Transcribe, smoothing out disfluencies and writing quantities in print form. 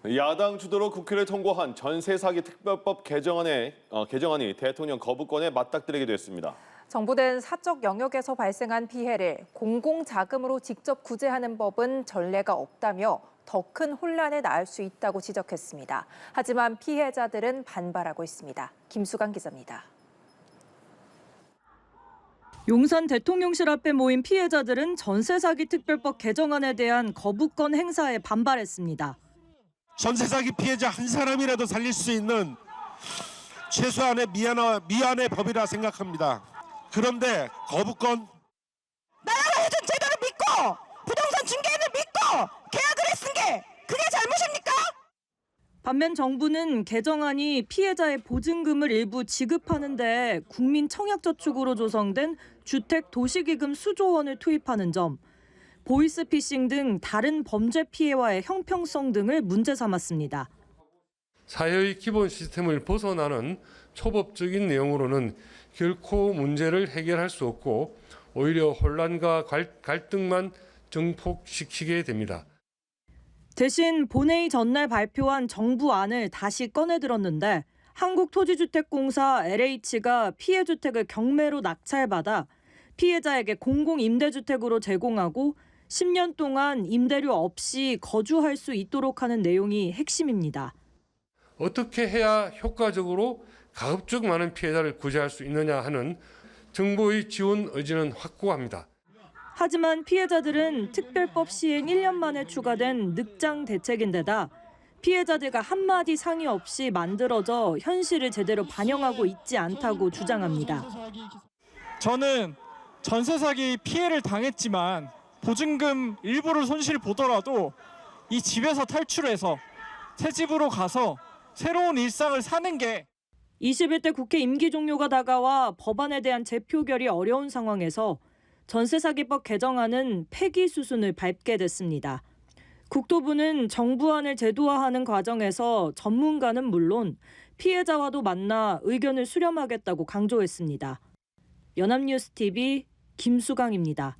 야당 주도로 국회를 통과한 전세 사기 특별법 개정안이 대통령 거부권에 맞닥뜨리게 됐습니다. 정부는 사적 영역에서 발생한 피해를 공공자금으로 직접 구제하는 법은 전례가 없다며 더 큰 혼란에 낳을 수 있다고 지적했습니다. 하지만 피해자들은 반발하고 있습니다. 김수강 기자입니다. 용산 대통령실 앞에 모인 피해자들은 전세 사기 특별법 개정안에 대한 거부권 행사에 반발했습니다. 전세 사기 피해자 한 사람이라도 살릴 수 있는 최소한의 미안의 법이라 생각합니다. 그런데 거부권 나라가 해준 제도를 믿고 부동산 중개인을 믿고 계약을 했은 게 그게 잘못입니까? 반면 정부는 개정안이 피해자의 보증금을 일부 지급하는 데 국민 청약저축으로 조성된 주택 도시기금 수조 원을 투입하는 점, 보이스피싱 등 다른 범죄 피해와의 형평성 등을 문제 삼았습니다. 사회의 기본 시스템을 벗어나는 초법적인 내용으로는 결코 문제를 해결할 수 없고 오히려 혼란과 갈등만 증폭시키게 됩니다. 대신 본회의 전날 발표한 정부안을 다시 꺼내들었는데 한국토지주택공사 LH가 피해 주택을 경매로 낙찰받아 피해자에게 공공임대주택으로 제공하고 10년 동안 임대료 없이 거주할 수 있도록 하는 내용이 핵심입니다. 어떻게 해야 효과적으로 가급적 많은 피해자를 구제할 수 있느냐 하는 정부의 지원 의지는 확고합니다. 하지만 피해자들은 특별법 시행 1년 만에 추가된 늑장 대책인데다 피해자들과 한마디 상의 없이 만들어져 현실을 제대로 반영하고 있지 않다고 주장합니다. 저는 전세 사기 피해를 당했지만 보증금 일부를 손실 보더라도 이 집에서 탈출해서 새 집으로 가서 새로운 일상을 사는 게 21대 국회 임기 종료가 다가와 법안에 대한 재표결이 어려운 상황에서 전세사기법 개정안은 폐기 수순을 밟게 됐습니다. 국토부는 정부안을 제도화하는 과정에서 전문가는 물론 피해자와도 만나 의견을 수렴하겠다고 강조했습니다. 연합뉴스TV 김수강입니다.